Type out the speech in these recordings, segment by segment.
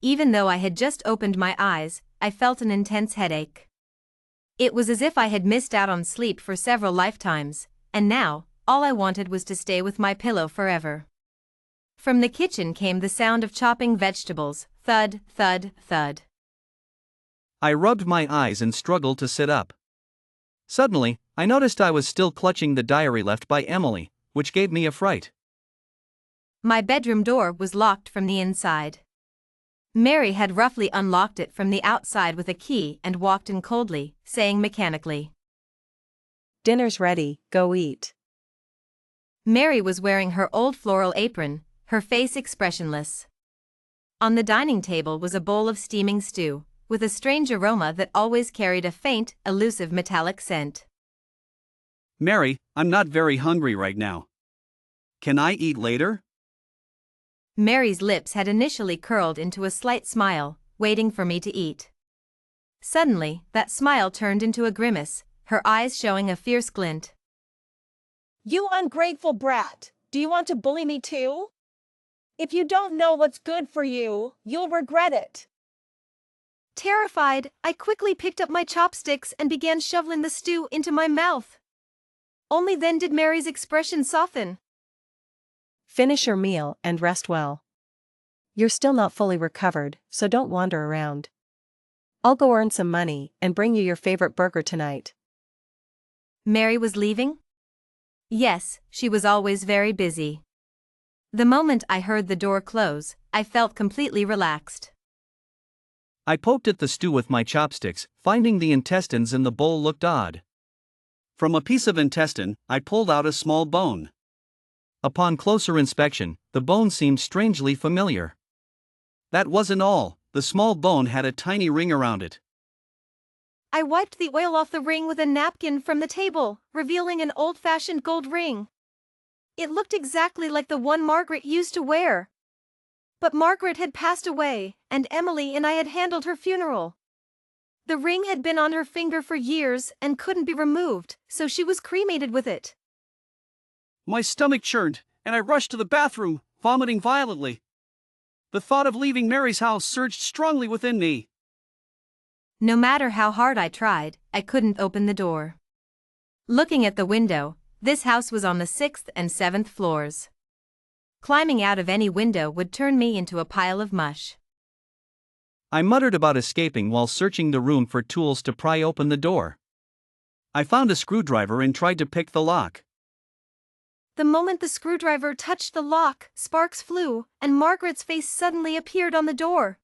Even though I had just opened my eyes, I felt an intense headache. It was as if I had missed out on sleep for several lifetimes, and now, all I wanted was to stay with my pillow forever. From the kitchen came the sound of chopping vegetables, thud, thud, thud. I rubbed my eyes and struggled to sit up. Suddenly, I noticed I was still clutching the diary left by Emily, which gave me a fright. My bedroom door was locked from the inside. Mary had roughly unlocked it from the outside with a key and walked in coldly, saying mechanically, "Dinner's ready, go eat." Mary was wearing her old floral apron, her face expressionless. On the dining table was a bowl of steaming stew, with a strange aroma that always carried a faint, elusive metallic scent. "Mary, I'm not very hungry right now. Can I eat later?" Mary's lips had initially curled into a slight smile, waiting for me to eat. Suddenly, that smile turned into a grimace, her eyes showing a fierce glint. "You ungrateful brat, do you want to bully me too? If you don't know what's good for you, you'll regret it." Terrified, I quickly picked up my chopsticks and began shoveling the stew into my mouth. Only then did Mary's expression soften. Finish your meal and rest well. You're still not fully recovered, so don't wander around. I'll go earn some money and bring you your favorite burger tonight. Mary was leaving? Yes, she was always very busy. The moment I heard the door close, I felt completely relaxed. I poked at the stew with my chopsticks, finding the intestines in the bowl looked odd. From a piece of intestine, I pulled out a small bone. Upon closer inspection, the bone seemed strangely familiar. That wasn't all, the small bone had a tiny ring around it. I wiped the oil off the ring with a napkin from the table, revealing an old-fashioned gold ring. It looked exactly like the one Margaret used to wear. But Margaret had passed away, and Emily and I had handled her funeral. The ring had been on her finger for years and couldn't be removed, so she was cremated with it. My stomach churned, and I rushed to the bathroom, vomiting violently. The thought of leaving Mary's house surged strongly within me. No matter how hard I tried, I couldn't open the door. Looking at the window, this house was on the 6th and 7th floors. Climbing out of any window would turn me into a pile of mush. I muttered about escaping while searching the room for tools to pry open the door. I found a screwdriver and tried to pick the lock. The moment the screwdriver touched the lock, sparks flew, and Margaret's face suddenly appeared on the door.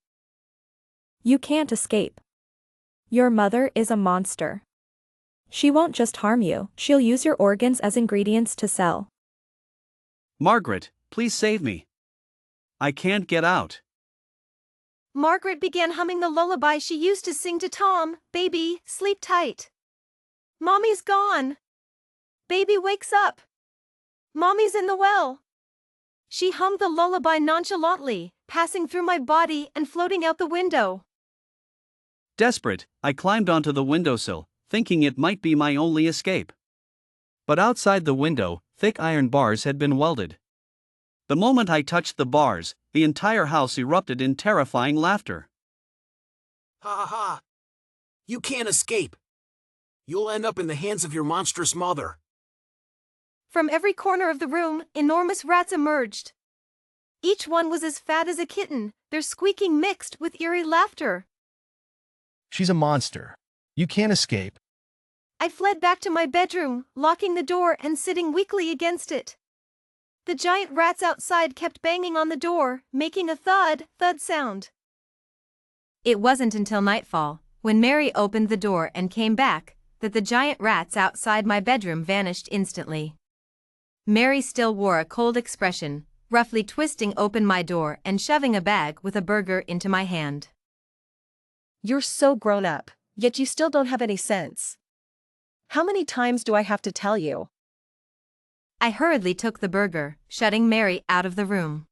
"You can't escape. Your mother is a monster. She won't just harm you, she'll use your organs as ingredients to sell." "Margaret, please save me. I can't get out." Margaret began humming the lullaby she used to sing to Tom, "Baby, sleep tight. Mommy's gone. Baby wakes up. Mommy's in the well." She hummed the lullaby nonchalantly, passing through my body and floating out the window. Desperate, I climbed onto the windowsill, thinking it might be my only escape. But outside the window, thick iron bars had been welded. The moment I touched the bars, the entire house erupted in terrifying laughter. "Ha ha ha! You can't escape. You'll end up in the hands of your monstrous mother." From every corner of the room, enormous rats emerged. Each one was as fat as a kitten, their squeaking mixed with eerie laughter. "She's a monster. You can't escape." I fled back to my bedroom, locking the door and sitting weakly against it. The giant rats outside kept banging on the door, making a thud, thud sound. It wasn't until nightfall, when Mary opened the door and came back, that the giant rats outside my bedroom vanished instantly. Mary still wore a cold expression, roughly twisting open my door and shoving a bag with a burger into my hand. You're so grown up, yet you still don't have any sense. How many times do I have to tell you? I hurriedly took the burger, shutting Mary out of the room.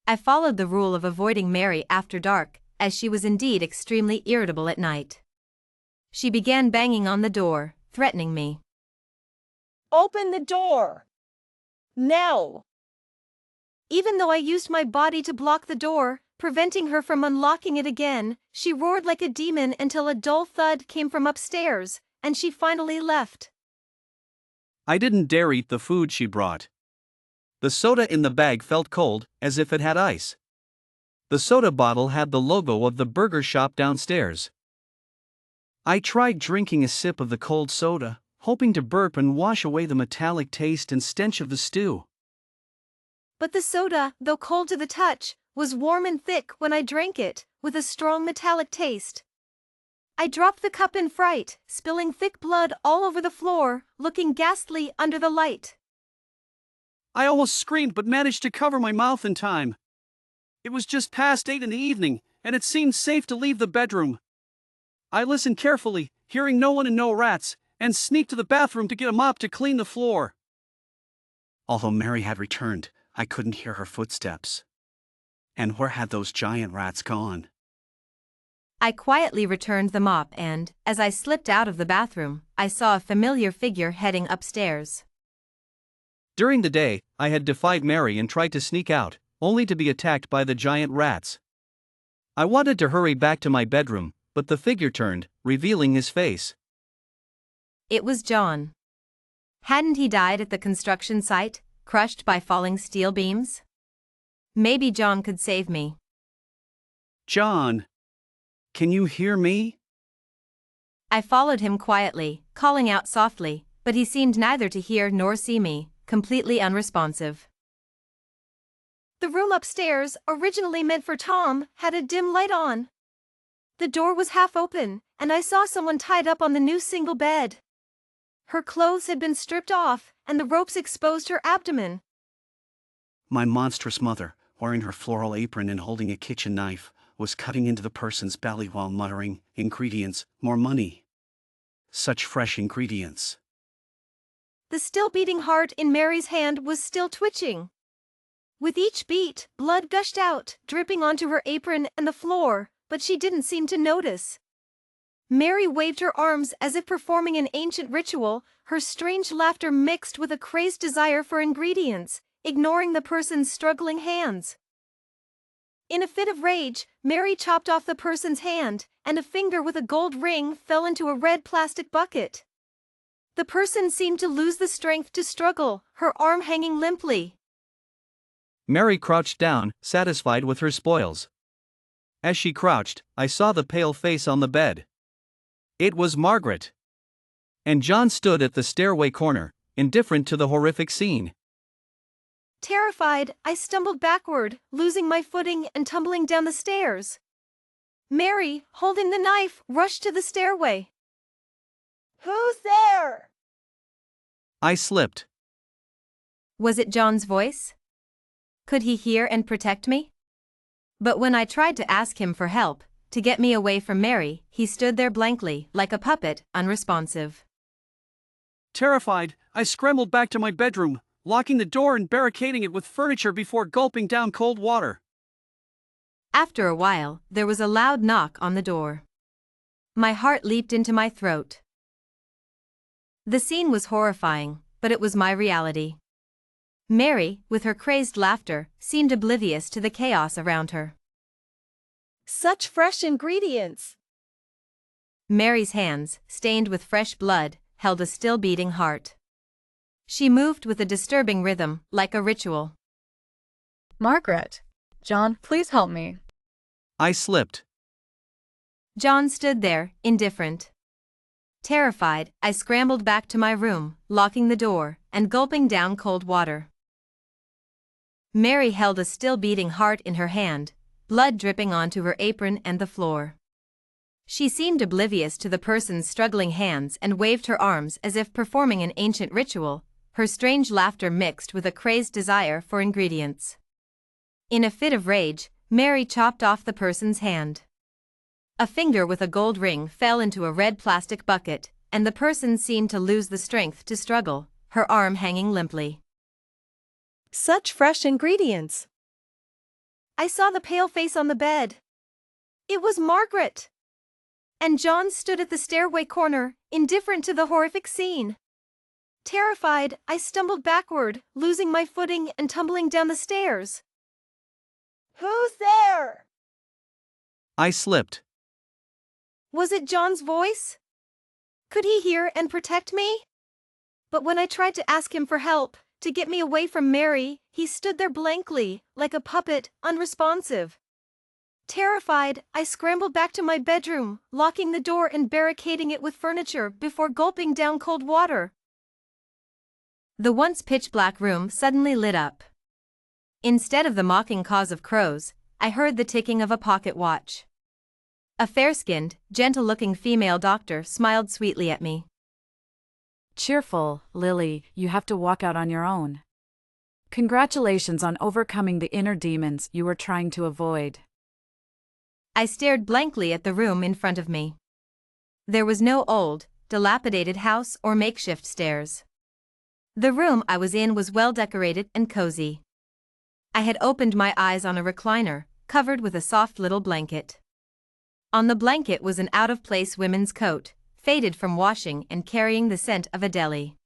I followed the rule of avoiding Mary after dark, as she was indeed extremely irritable at night. She began banging on the door, threatening me. "Open the door! Now!" Even though I used my body to block the door, preventing her from unlocking it again. She roared like a demon until a dull thud came from upstairs, and she finally left. I didn't dare eat the food she brought. The soda in the bag felt cold, as if it had ice. The soda bottle had the logo of the burger shop downstairs. I tried drinking a sip of the cold soda, hoping to burp and wash away the metallic taste and stench of the stew. But the soda, though cold to the touch, was warm and thick when I drank it, with a strong metallic taste. I dropped the cup in fright, spilling thick blood all over the floor, looking ghastly under the light. I almost screamed but managed to cover my mouth in time. It was just past 8 in the evening, and it seemed safe to leave the bedroom. I listened carefully, hearing no one and no rats, and sneaked to the bathroom to get a mop to clean the floor. Although Mary had returned, I couldn't hear her footsteps. And where had those giant rats gone? I quietly returned the mop and, as I slipped out of the bathroom, I saw a familiar figure heading upstairs. During the day, I had defied Mary and tried to sneak out, only to be attacked by the giant rats. I wanted to hurry back to my bedroom, but the figure turned, revealing his face. It was John. Hadn't he died at the construction site, crushed by falling steel beams? Maybe John could save me. John, can you hear me? I followed him quietly, calling out softly, but he seemed neither to hear nor see me, completely unresponsive. The room upstairs, originally meant for Tom, had a dim light on. The door was half open, and I saw someone tied up on the new single bed. Her clothes had been stripped off, and the ropes exposed her abdomen. My monstrous mother, wearing her floral apron and holding a kitchen knife, was cutting into the person's belly while muttering, "Ingredients, more money." Such fresh ingredients. The still beating heart in Mary's hand was still twitching. With each beat, blood gushed out, dripping onto her apron and the floor, but she didn't seem to notice. Mary waved her arms as if performing an ancient ritual, her strange laughter mixed with a crazed desire for ingredients, ignoring the person's struggling hands. In a fit of rage, Mary chopped off the person's hand, and a finger with a gold ring fell into a red plastic bucket. The person seemed to lose the strength to struggle, her arm hanging limply. Mary crouched down, satisfied with her spoils. As she crouched, I saw the pale face on the bed. It was Margaret. And John stood at the stairway corner, indifferent to the horrific scene. Terrified, I stumbled backward, losing my footing and tumbling down the stairs. Mary, holding the knife, rushed to the stairway. Who's there? I slipped. Was it John's voice? Could he hear and protect me? But when I tried to ask him for help, to get me away from Mary, he stood there blankly, like a puppet, unresponsive. Terrified, I scrambled back to my bedroom, locking the door and barricading it with furniture before gulping down cold water. After a while, there was a loud knock on the door. My heart leaped into my throat. The scene was horrifying, but it was my reality. Mary, with her crazed laughter, seemed oblivious to the chaos around her. Such fresh ingredients. Mary's hands, stained with fresh blood, held a still beating heart. She moved with a disturbing rhythm, like a ritual. Margaret. John, please help me. I slipped. John stood there, indifferent. Terrified, I scrambled back to my room, locking the door, and gulping down cold water. Mary held a still beating heart in her hand, blood dripping onto her apron and the floor. She seemed oblivious to the person's struggling hands and waved her arms as if performing an ancient ritual, her strange laughter mixed with a crazed desire for ingredients. In a fit of rage, Mary chopped off the person's hand. A finger with a gold ring fell into a red plastic bucket, and the person seemed to lose the strength to struggle, her arm hanging limply. Such fresh ingredients. I saw the pale face on the bed. It was Margaret. And John stood at the stairway corner, indifferent to the horrific scene. Terrified, I stumbled backward, losing my footing and tumbling down the stairs. Who's there? I slipped. Was it John's voice? Could he hear and protect me? But when I tried to ask him for help, to get me away from Mary, he stood there blankly, like a puppet, unresponsive. Terrified, I scrambled back to my bedroom, locking the door and barricading it with furniture before gulping down cold water. The once pitch-black room suddenly lit up. Instead of the mocking caws of crows, I heard the ticking of a pocket watch. A fair-skinned, gentle-looking female doctor smiled sweetly at me. Cheerful, Lily, you have to walk out on your own. Congratulations on overcoming the inner demons you were trying to avoid. I stared blankly at the room in front of me. There was no old, dilapidated house or makeshift stairs. The room I was in was well decorated and cozy. I had opened my eyes on a recliner, covered with a soft little blanket. On the blanket was an out-of-place women's coat, faded from washing and carrying the scent of a deli.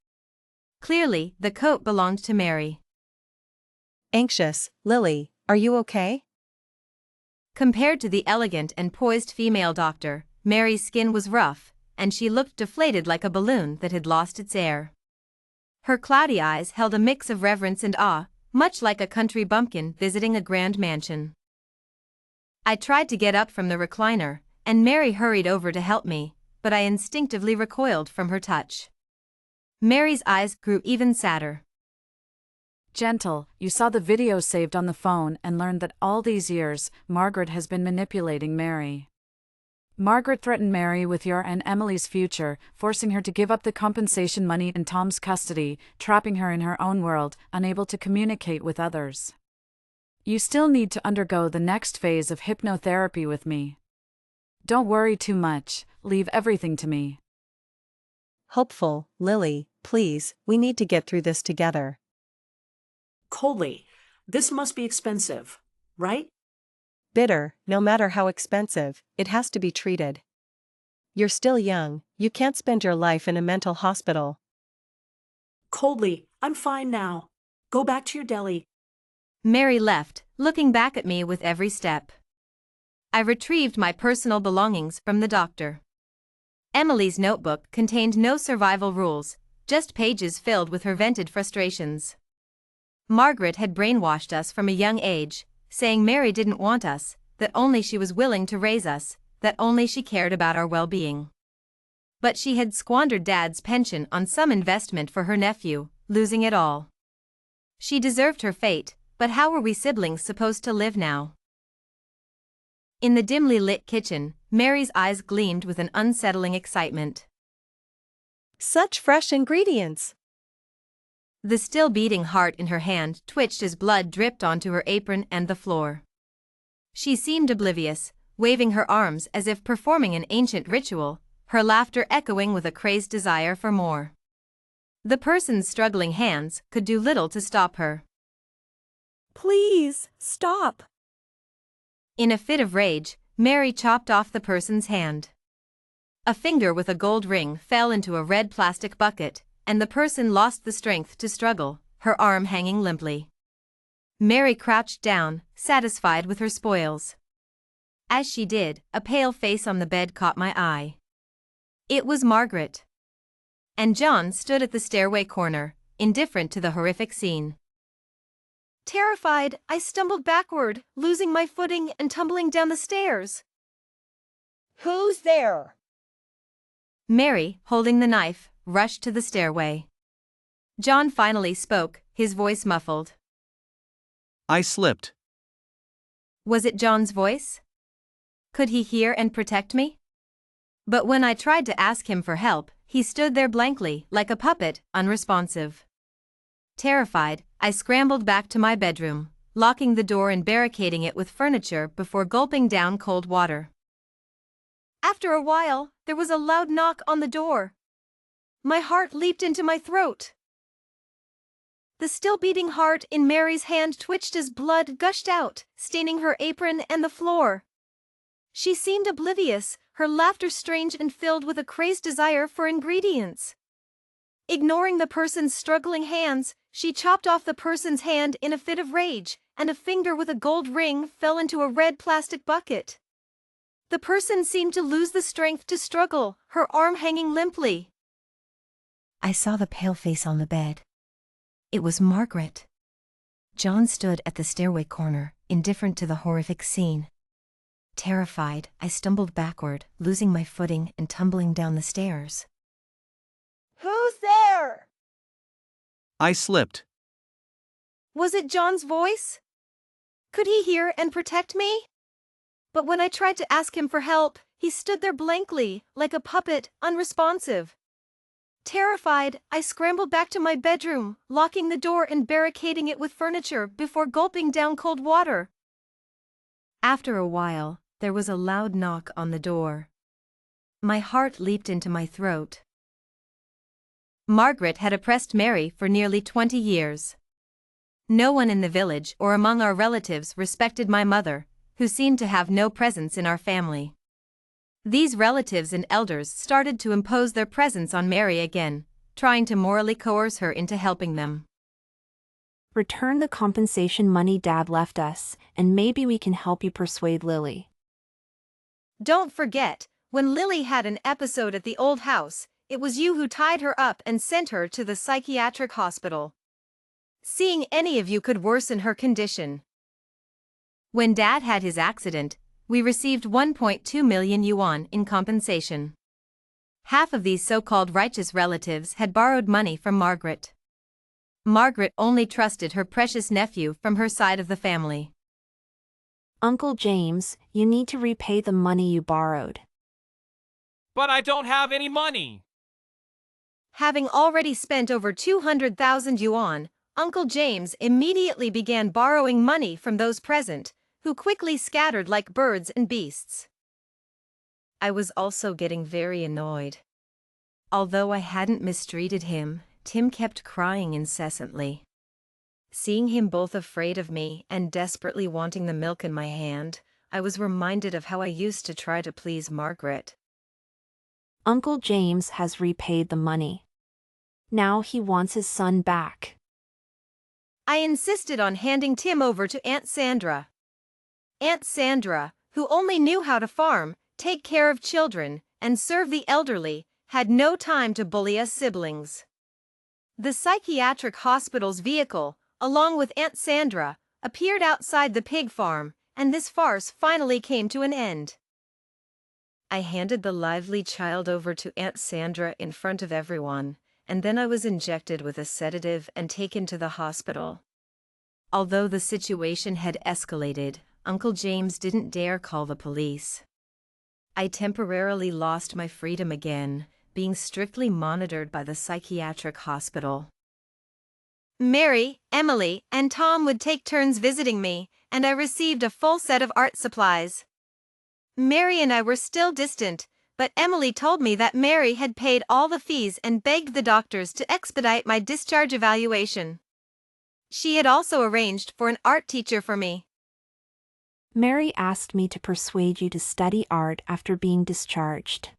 Clearly, the coat belonged to Mary. Anxious, Lily, are you okay? Compared to the elegant and poised female doctor, Mary's skin was rough, and she looked deflated like a balloon that had lost its air. Her cloudy eyes held a mix of reverence and awe, much like a country bumpkin visiting a grand mansion. I tried to get up from the recliner, and Mary hurried over to help me, but I instinctively recoiled from her touch. Mary's eyes grew even sadder. Gentle, you saw the video saved on the phone and learned that all these years, Margaret has been manipulating Mary. Margaret threatened Mary with your and Emily's future, forcing her to give up the compensation money in Tom's custody, trapping her in her own world, unable to communicate with others. You still need to undergo the next phase of hypnotherapy with me. Don't worry too much, leave everything to me. Hopeful, Lily, please, we need to get through this together. Coldly, this must be expensive, right? Bitter, no matter how expensive, it has to be treated. You're still young, you can't spend your life in a mental hospital. Coldly, I'm fine now. Go back to your deli. Mary left, looking back at me with every step. I retrieved my personal belongings from the doctor. Emily's notebook contained no survival rules, just pages filled with her vented frustrations. Margaret had brainwashed us from a young age, saying Mary didn't want us, that only she was willing to raise us, that only she cared about our well-being. But she had squandered Dad's pension on some investment for her nephew, losing it all. She deserved her fate, but how were we siblings supposed to live now? In the dimly lit kitchen, Mary's eyes gleamed with an unsettling excitement. Such fresh ingredients! The still beating heart in her hand twitched as blood dripped onto her apron and the floor. She seemed oblivious, waving her arms as if performing an ancient ritual, her laughter echoing with a crazed desire for more. The person's struggling hands could do little to stop her. Please, stop. In a fit of rage, Mary chopped off the person's hand. A finger with a gold ring fell into a red plastic bucket, and the person lost the strength to struggle, her arm hanging limply. Mary crouched down, satisfied with her spoils. As she did, a pale face on the bed caught my eye. It was Margaret. And John stood at the stairway corner, indifferent to the horrific scene. Terrified, I stumbled backward, losing my footing and tumbling down the stairs. Who's there? Mary, holding the knife, rushed to the stairway. John finally spoke, his voice muffled. I slipped. Was it John's voice? Could he hear and protect me? But when I tried to ask him for help, he stood there blankly, like a puppet, unresponsive. Terrified, I scrambled back to my bedroom, locking the door and barricading it with furniture before gulping down cold water. After a while, there was a loud knock on the door. My heart leaped into my throat. The still beating heart in Mary's hand twitched as blood gushed out, staining her apron and the floor. She seemed oblivious, her laughter strange and filled with a crazed desire for ingredients. Ignoring the person's struggling hands, she chopped off the person's hand in a fit of rage, and a finger with a gold ring fell into a red plastic bucket. The person seemed to lose the strength to struggle, her arm hanging limply. I saw the pale face on the bed. It was Margaret. John stood at the stairway corner, indifferent to the horrific scene. Terrified, I stumbled backward, losing my footing and tumbling down the stairs. Who's there? I slipped. Was it John's voice? Could he hear and protect me? But when I tried to ask him for help, he stood there blankly, like a puppet, unresponsive. Terrified, I scrambled back to my bedroom, locking the door and barricading it with furniture before gulping down cold water. After a while, there was a loud knock on the door. My heart leaped into my throat. Margaret had oppressed Mary for nearly 20 years. No one in the village or among our relatives respected my mother, who seemed to have no presence in our family. These relatives and elders started to impose their presence on Mary again, trying to morally coerce her into helping them. Return the compensation money Dad left us, and maybe we can help you persuade Lily. Don't forget, when Lily had an episode at the old house, it was you who tied her up and sent her to the psychiatric hospital. Seeing any of you could worsen her condition. When Dad had his accident, we received 1.2 million yuan in compensation. Half of these so-called righteous relatives had borrowed money from Margaret. Margaret only trusted her precious nephew from her side of the family. Uncle James, you need to repay the money you borrowed. But I don't have any money. Having already spent over 200,000 yuan, Uncle James immediately began borrowing money from those present, who quickly scattered like birds and beasts. I was also getting very annoyed. Although I hadn't mistreated him, Tim kept crying incessantly. Seeing him both afraid of me and desperately wanting the milk in my hand, I was reminded of how I used to try to please Margaret. Uncle James has repaid the money. Now he wants his son back. I insisted on handing Tim over to Aunt Sandra. Aunt Sandra, who only knew how to farm, take care of children, and serve the elderly, had no time to bully us siblings. The psychiatric hospital's vehicle, along with Aunt Sandra, appeared outside the pig farm, and this farce finally came to an end. I handed the lively child over to Aunt Sandra in front of everyone, and then I was injected with a sedative and taken to the hospital. Although the situation had escalated, Uncle James didn't dare call the police. I temporarily lost my freedom again, being strictly monitored by the psychiatric hospital. Mary, Emily, and Tom would take turns visiting me, and I received a full set of art supplies. Mary and I were still distant, but Emily told me that Mary had paid all the fees and begged the doctors to expedite my discharge evaluation. She had also arranged for an art teacher for me. Mary asked me to persuade you to study art after being discharged.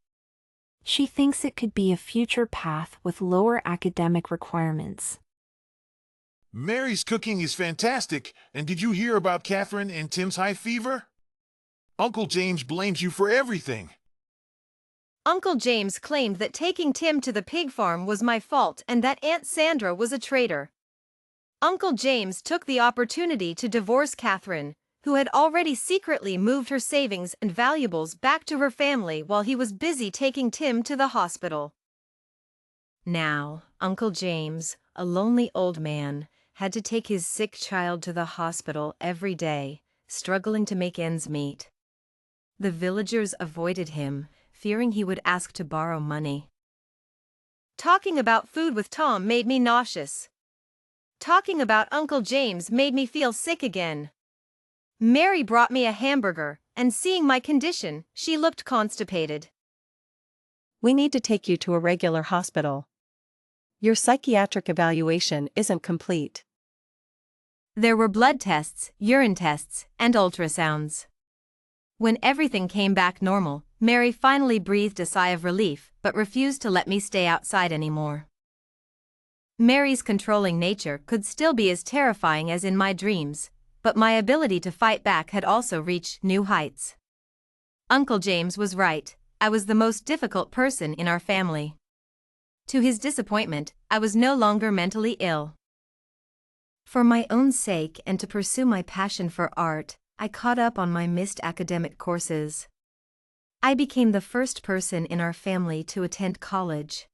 She thinks it could be a future path with lower academic requirements. Mary's cooking is fantastic, and did you hear about Catherine and Tim's high fever? Uncle James blames you for everything. Uncle James claimed that taking Tim to the pig farm was my fault and that Aunt Sandra was a traitor. Uncle James took the opportunity to divorce Catherine, who had already secretly moved her savings and valuables back to her family while he was busy taking Tim to the hospital. Now, Uncle James, a lonely old man, had to take his sick child to the hospital every day, struggling to make ends meet. The villagers avoided him, fearing he would ask to borrow money. Talking about food with Tom made me nauseous. Talking about Uncle James made me feel sick again. Mary brought me a hamburger, and seeing my condition, she looked constipated. We need to take you to a regular hospital. Your psychiatric evaluation isn't complete. There were blood tests, urine tests, and ultrasounds. When everything came back normal, Mary finally breathed a sigh of relief but refused to let me stay outside anymore. Mary's controlling nature could still be as terrifying as in my dreams, but my ability to fight back had also reached new heights. Uncle James was right. I was the most difficult person in our family. To his disappointment, I was no longer mentally ill. For my own sake and to pursue my passion for art, I caught up on my missed academic courses. I became the first person in our family to attend college.